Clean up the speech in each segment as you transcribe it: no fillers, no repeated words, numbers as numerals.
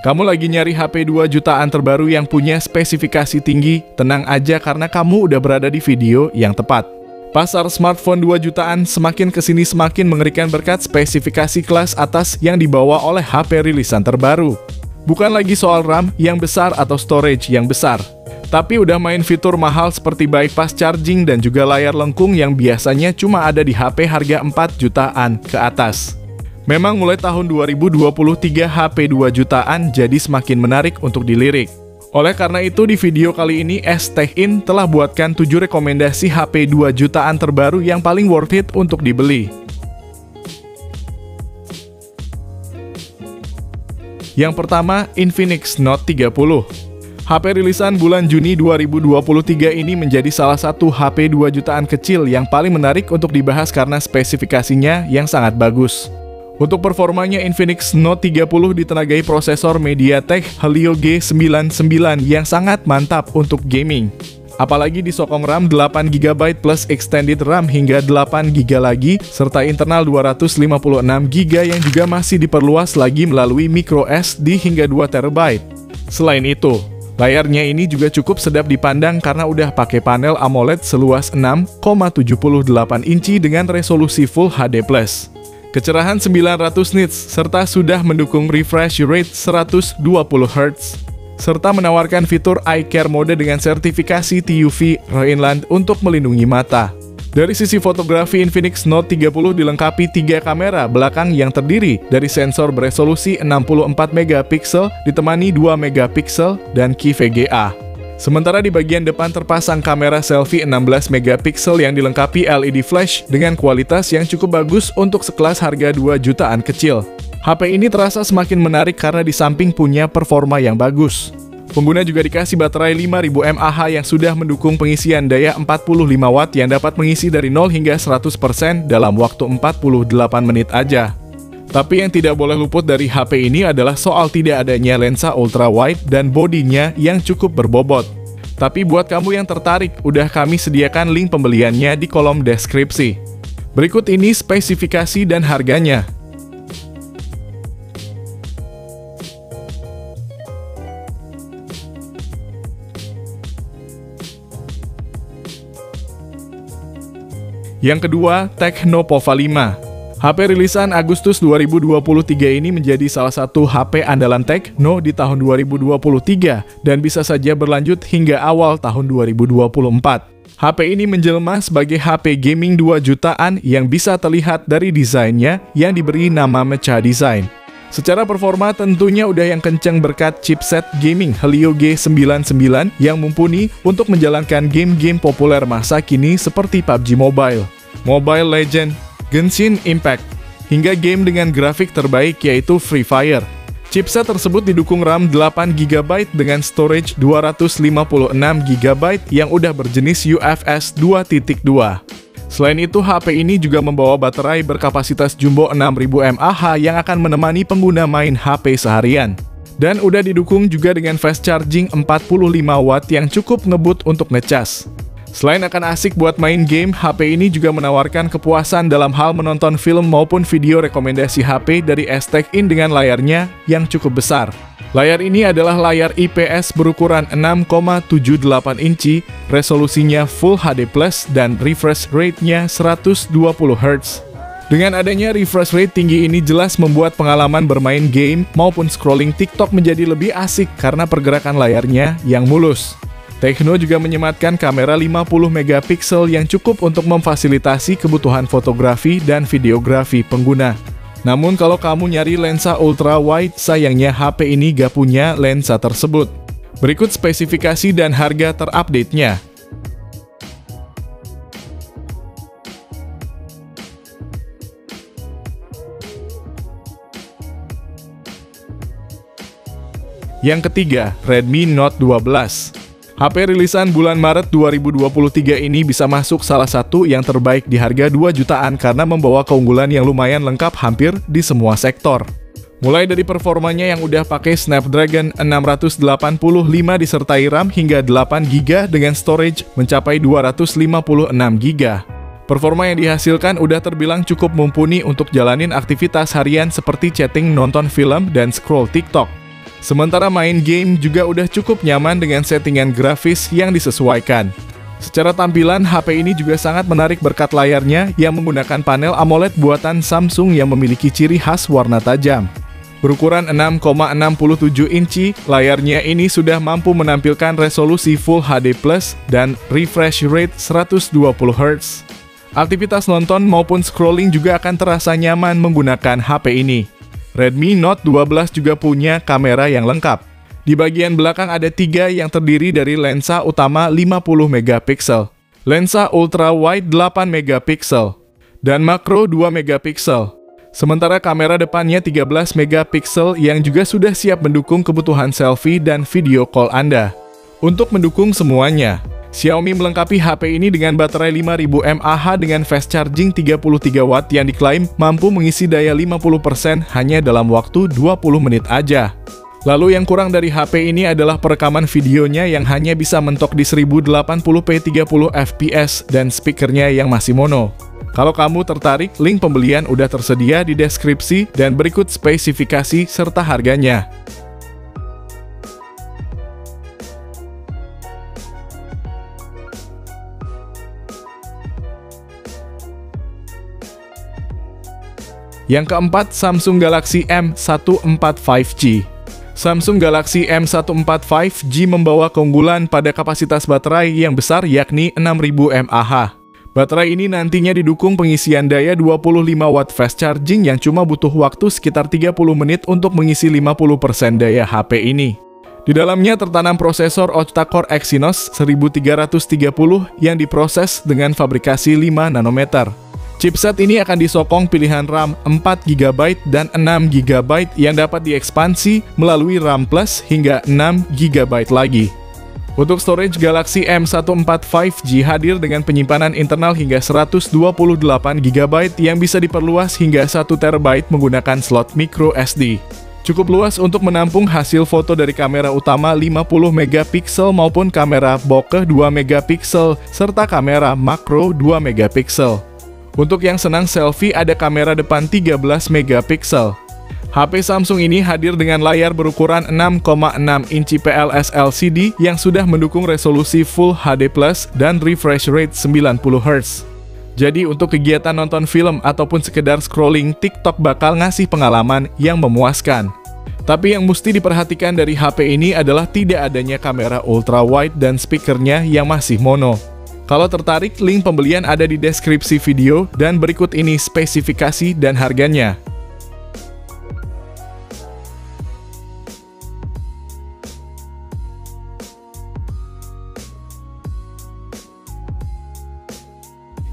Kamu lagi nyari HP 2 jutaan terbaru yang punya spesifikasi tinggi? Tenang aja karena kamu udah berada di video yang tepat. Pasar smartphone 2 jutaan semakin kesini semakin mengerikan berkat spesifikasi kelas atas yang dibawa oleh HP rilisan terbaru. Bukan lagi soal RAM yang besar atau storage yang besar, tapi udah main fitur mahal seperti bypass charging dan juga layar lengkung yang biasanya cuma ada di HP harga 4 jutaan ke atas. Memang mulai tahun 2023 HP 2 jutaan jadi semakin menarik untuk dilirik. Oleh karena itu di video kali ini STechIn telah buatkan 7 rekomendasi HP 2 jutaan terbaru yang paling worth it untuk dibeli. Yang pertama, Infinix Note 30. HP rilisan bulan Juni 2023 ini menjadi salah satu HP 2 jutaan kecil yang paling menarik untuk dibahas karena spesifikasinya yang sangat bagus. Untuk performanya, Infinix Note 30 ditenagai prosesor MediaTek Helio G99 yang sangat mantap untuk gaming. Apalagi disokong RAM 8GB plus extended RAM hingga 8GB lagi, serta internal 256GB yang juga masih diperluas lagi melalui microSD hingga 2TB. Selain itu, layarnya ini juga cukup sedap dipandang karena udah pakai panel AMOLED seluas 6,78 inci dengan resolusi Full HD+. Kecerahan 900 nits, serta sudah mendukung refresh rate 120Hz, serta menawarkan fitur Eye Care Mode dengan sertifikasi TUV Rheinland untuk melindungi mata. Dari sisi fotografi, Infinix Note 30 dilengkapi 3 kamera belakang yang terdiri dari sensor beresolusi 64MP ditemani 2MP dan Key VGA. Sementara di bagian depan terpasang kamera selfie 16MP yang dilengkapi LED flash dengan kualitas yang cukup bagus untuk sekelas harga 2 jutaan kecil. HP ini terasa semakin menarik karena di samping punya performa yang bagus. Pengguna juga dikasih baterai 5000 mAh yang sudah mendukung pengisian daya 45 Watt yang dapat mengisi dari 0 hingga 100% dalam waktu 48 menit aja. Tapi yang tidak boleh luput dari HP ini adalah soal tidak adanya lensa ultra wide dan bodinya yang cukup berbobot. Tapi buat kamu yang tertarik, udah kami sediakan link pembeliannya di kolom deskripsi. Berikut ini spesifikasi dan harganya. Yang kedua, Tecno Pova 5. HP rilisan Agustus 2023 ini menjadi salah satu HP andalan Tecno di tahun 2023 dan bisa saja berlanjut hingga awal tahun 2024. HP ini menjelma sebagai HP gaming 2 jutaan yang bisa terlihat dari desainnya yang diberi nama Mecha Design. Secara performa tentunya udah yang kenceng berkat chipset gaming Helio G99 yang mumpuni untuk menjalankan game-game populer masa kini seperti PUBG Mobile, Mobile Legends, Genshin Impact, hingga game dengan grafik terbaik yaitu Free Fire. Chipset tersebut didukung RAM 8GB dengan storage 256GB yang udah berjenis UFS 2.2. Selain itu, HP ini juga membawa baterai berkapasitas jumbo 6000 mAh yang akan menemani pengguna main HP seharian. Dan udah didukung juga dengan fast charging 45 Watt yang cukup ngebut untuk ngecas. Selain akan asik buat main game, HP ini juga menawarkan kepuasan dalam hal menonton film maupun video rekomendasi HP dari STechIn dengan layarnya yang cukup besar. Layar ini adalah layar IPS berukuran 6,78 inci, resolusinya Full HD+, dan refresh rate-nya 120Hz. Dengan adanya refresh rate tinggi ini jelas membuat pengalaman bermain game maupun scrolling TikTok menjadi lebih asik karena pergerakan layarnya yang mulus. Tecno juga menyematkan kamera 50MP yang cukup untuk memfasilitasi kebutuhan fotografi dan videografi pengguna. Namun kalau kamu nyari lensa ultra wide, sayangnya HP ini gak punya lensa tersebut. Berikut spesifikasi dan harga terupdate-nya. Yang ketiga, Redmi Note 12. HP rilisan bulan Maret 2023 ini bisa masuk salah satu yang terbaik di harga 2 jutaan karena membawa keunggulan yang lumayan lengkap hampir di semua sektor. Mulai dari performanya yang udah pakai Snapdragon 685 disertai RAM hingga 8GB dengan storage mencapai 256GB. Performa yang dihasilkan udah terbilang cukup mumpuni untuk jalanin aktivitas harian seperti chatting, nonton film, dan scroll TikTok. Sementara main game juga udah cukup nyaman dengan settingan grafis yang disesuaikan. Secara tampilan, HP ini juga sangat menarik berkat layarnya yang menggunakan panel AMOLED buatan Samsung yang memiliki ciri khas warna tajam. Berukuran 6,67 inci, layarnya ini sudah mampu menampilkan resolusi Full HD Plus dan refresh rate 120 Hz. Aktivitas nonton maupun scrolling juga akan terasa nyaman menggunakan HP ini. Redmi Note 12 juga punya kamera yang lengkap. Di bagian belakang ada 3 yang terdiri dari lensa utama 50 megapiksel, lensa ultra wide 8 megapiksel, dan makro 2 megapiksel. Sementara kamera depannya 13 megapiksel yang juga sudah siap mendukung kebutuhan selfie dan video call Anda. Untuk mendukung semuanya, Xiaomi melengkapi HP ini dengan baterai 5000 mAh dengan fast charging 33 watt yang diklaim mampu mengisi daya 50% hanya dalam waktu 20 menit aja. Lalu yang kurang dari HP ini adalah perekaman videonya yang hanya bisa mentok di 1080p 30 fps dan speakernya yang masih mono. Kalau kamu tertarik, link pembelian udah tersedia di deskripsi dan berikut spesifikasi serta harganya. Yang keempat, Samsung Galaxy M14 5G. Samsung Galaxy M14 5G membawa keunggulan pada kapasitas baterai yang besar yakni 6000 mAh. Baterai ini nantinya didukung pengisian daya 25 watt fast charging yang cuma butuh waktu sekitar 30 menit untuk mengisi 50% daya HP ini. Di dalamnya tertanam prosesor octa-core Exynos 1330 yang diproses dengan fabrikasi 5 nanometer. Chipset ini akan disokong pilihan RAM 4GB dan 6GB yang dapat diekspansi melalui RAM Plus hingga 6GB lagi. Untuk storage, Galaxy M14 5G hadir dengan penyimpanan internal hingga 128GB yang bisa diperluas hingga 1TB menggunakan slot micro SD. Cukup luas untuk menampung hasil foto dari kamera utama 50MP maupun kamera bokeh 2MP serta kamera makro 2MP. Untuk yang senang selfie, ada kamera depan 13MP. HP Samsung ini hadir dengan layar berukuran 6,6 inci PLS LCD yang sudah mendukung resolusi Full HD Plus dan refresh rate 90 Hz. Jadi untuk kegiatan nonton film ataupun sekedar scrolling TikTok bakal ngasih pengalaman yang memuaskan. Tapi yang mesti diperhatikan dari HP ini adalah tidak adanya kamera ultra wide dan speakernya yang masih mono. Kalau tertarik, link pembelian ada di deskripsi video dan berikut ini spesifikasi dan harganya.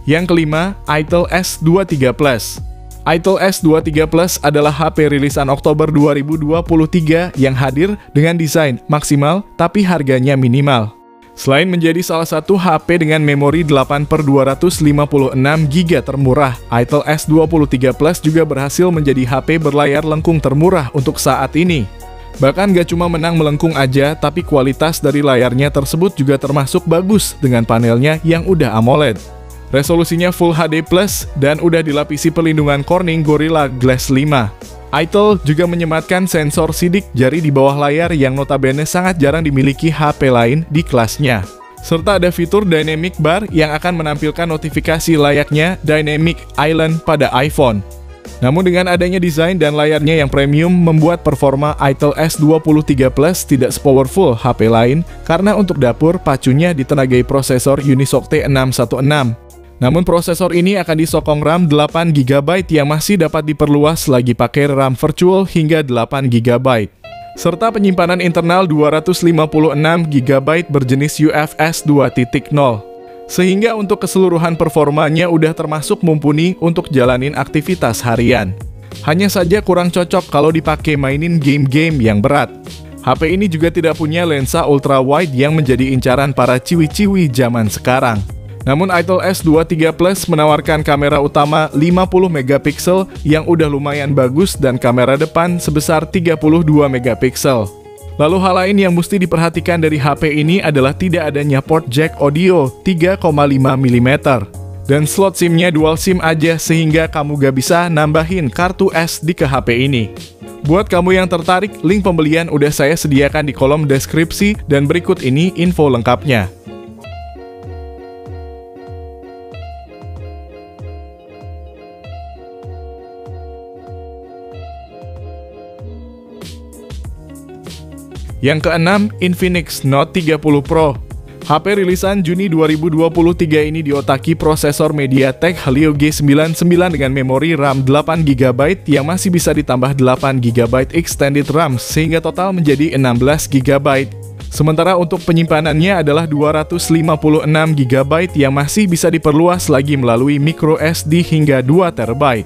Yang kelima, Itel S23 Plus. Itel S23 Plus adalah HP rilisan Oktober 2023 yang hadir dengan desain maksimal tapi harganya minimal. Selain menjadi salah satu HP dengan memori 8/256GB termurah, Itel S23 Plus juga berhasil menjadi HP berlayar lengkung termurah untuk saat ini. Bahkan gak cuma menang melengkung aja, tapi kualitas dari layarnya tersebut juga termasuk bagus dengan panelnya yang udah AMOLED. Resolusinya Full HD Plus dan udah dilapisi perlindungan Corning Gorilla Glass 5. Itel juga menyematkan sensor sidik jari di bawah layar yang notabene sangat jarang dimiliki HP lain di kelasnya. Serta ada fitur Dynamic Bar yang akan menampilkan notifikasi layaknya Dynamic Island pada iPhone. Namun dengan adanya desain dan layarnya yang premium membuat performa Itel S23 Plus tidak sepowerful HP lain karena untuk dapur pacunya ditenagai prosesor Unisoc T616. Namun prosesor ini akan disokong RAM 8GB yang masih dapat diperluas lagi pakai RAM virtual hingga 8GB. Serta penyimpanan internal 256GB berjenis UFS 2.0. Sehingga untuk keseluruhan performanya udah termasuk mumpuni untuk jalanin aktivitas harian. Hanya saja kurang cocok kalau dipakai mainin game-game yang berat. HP ini juga tidak punya lensa ultra wide yang menjadi incaran para ciwi-ciwi zaman sekarang. Namun Itel S23 Plus menawarkan kamera utama 50MP yang udah lumayan bagus dan kamera depan sebesar 32MP. Lalu hal lain yang mesti diperhatikan dari HP ini adalah tidak adanya port jack audio 3,5mm. Dan slot SIM-nya dual SIM aja sehingga kamu gak bisa nambahin kartu SD ke HP ini. Buat kamu yang tertarik, link pembelian udah saya sediakan di kolom deskripsi, dan berikut ini info lengkapnya. Yang keenam, Infinix Note 30 Pro. HP rilisan Juni 2023 ini diotaki prosesor MediaTek Helio G99 dengan memori RAM 8GB yang masih bisa ditambah 8GB extended RAM sehingga total menjadi 16GB. Sementara untuk penyimpanannya adalah 256GB yang masih bisa diperluas lagi melalui microSD hingga 2TB.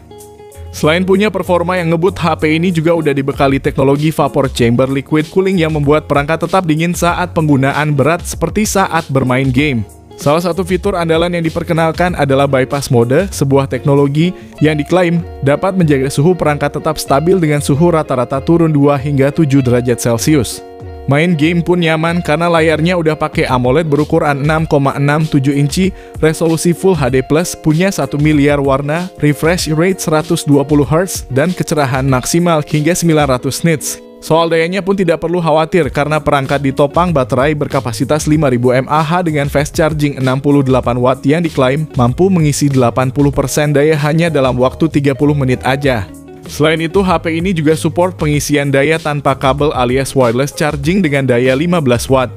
Selain punya performa yang ngebut, HP ini juga udah dibekali teknologi vapor chamber liquid cooling yang membuat perangkat tetap dingin saat penggunaan berat seperti saat bermain game. Salah satu fitur andalan yang diperkenalkan adalah bypass mode, sebuah teknologi yang diklaim dapat menjaga suhu perangkat tetap stabil dengan suhu rata-rata turun 2 hingga 7 derajat Celcius. Main game pun nyaman karena layarnya udah pakai AMOLED berukuran 6,67 inci, resolusi Full HD+, punya 1 miliar warna, refresh rate 120Hz, dan kecerahan maksimal hingga 900 nits. Soal dayanya pun tidak perlu khawatir karena perangkat ditopang baterai berkapasitas 5000 mAh dengan fast charging 68 watt yang diklaim mampu mengisi 80% daya hanya dalam waktu 30 menit aja. Selain itu, HP ini juga support pengisian daya tanpa kabel alias wireless charging dengan daya 15 watt.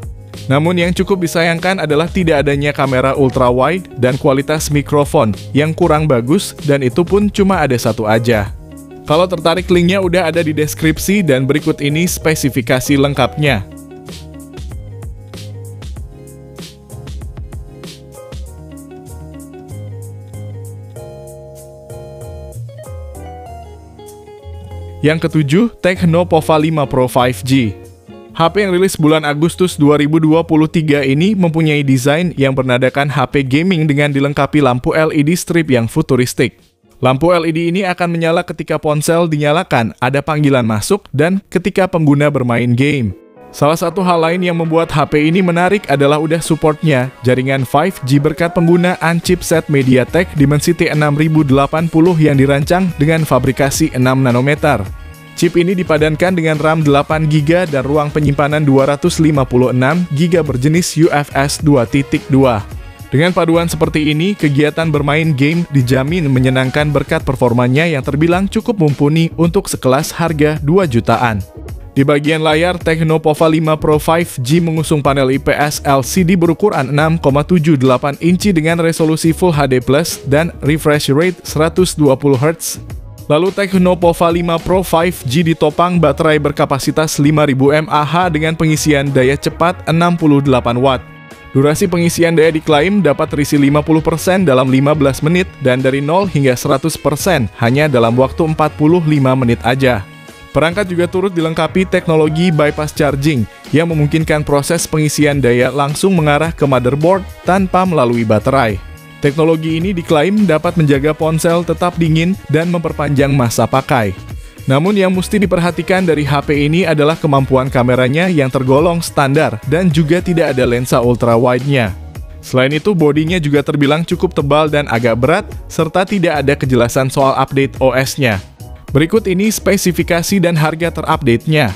Namun yang cukup disayangkan adalah tidak adanya kamera ultrawide dan kualitas mikrofon yang kurang bagus, dan itu pun cuma ada satu aja. Kalau tertarik, linknya udah ada di deskripsi, dan berikut ini spesifikasi lengkapnya. Yang ketujuh, Tecno Pova 5 Pro 5G. HP yang rilis bulan Agustus 2023 ini mempunyai desain yang bernadakan HP gaming dengan dilengkapi lampu LED strip yang futuristik. Lampu LED ini akan menyala ketika ponsel dinyalakan, ada panggilan masuk, dan ketika pengguna bermain game. Salah satu hal lain yang membuat HP ini menarik adalah udah supportnya jaringan 5G berkat penggunaan chipset MediaTek Dimensity 6080 yang dirancang dengan fabrikasi 6 nanometer. Chip ini dipadankan dengan RAM 8GB dan ruang penyimpanan 256GB berjenis UFS 2.2. Dengan paduan seperti ini, kegiatan bermain game dijamin menyenangkan berkat performanya yang terbilang cukup mumpuni untuk sekelas harga 2 jutaan. Di bagian layar, Tecno Pova 5 Pro 5G mengusung panel IPS LCD berukuran 6,78 inci dengan resolusi Full HD+, dan refresh rate 120Hz. Lalu Tecno Pova 5 Pro 5G ditopang baterai berkapasitas 5000 mAh dengan pengisian daya cepat 68 watt. Durasi pengisian daya diklaim dapat terisi 50% dalam 15 menit dan dari 0 hingga 100% hanya dalam waktu 45 menit aja. Perangkat juga turut dilengkapi teknologi bypass charging yang memungkinkan proses pengisian daya langsung mengarah ke motherboard tanpa melalui baterai. Teknologi ini diklaim dapat menjaga ponsel tetap dingin dan memperpanjang masa pakai. Namun yang mesti diperhatikan dari HP ini adalah kemampuan kameranya yang tergolong standar dan juga tidak ada lensa ultrawide-nya. Selain itu, bodinya juga terbilang cukup tebal dan agak berat, serta tidak ada kejelasan soal update OS-nya. Berikut ini spesifikasi dan harga terupdate-nya.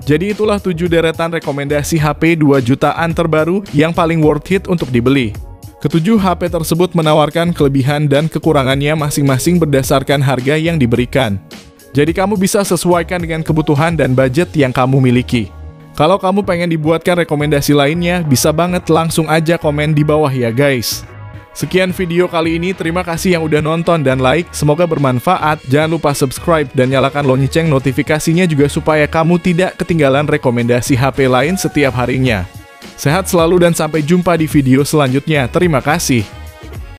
Jadi itulah 7 deretan rekomendasi HP 2 jutaan terbaru yang paling worth it untuk dibeli. Ketujuh HP tersebut menawarkan kelebihan dan kekurangannya masing-masing berdasarkan harga yang diberikan. Jadi kamu bisa sesuaikan dengan kebutuhan dan budget yang kamu miliki. Kalau kamu pengen dibuatkan rekomendasi lainnya, bisa banget langsung aja komen di bawah ya guys. Sekian video kali ini, terima kasih yang udah nonton dan like, semoga bermanfaat. Jangan lupa subscribe dan nyalakan lonceng notifikasinya juga supaya kamu tidak ketinggalan rekomendasi HP lain setiap harinya. Sehat selalu dan sampai jumpa di video selanjutnya, terima kasih.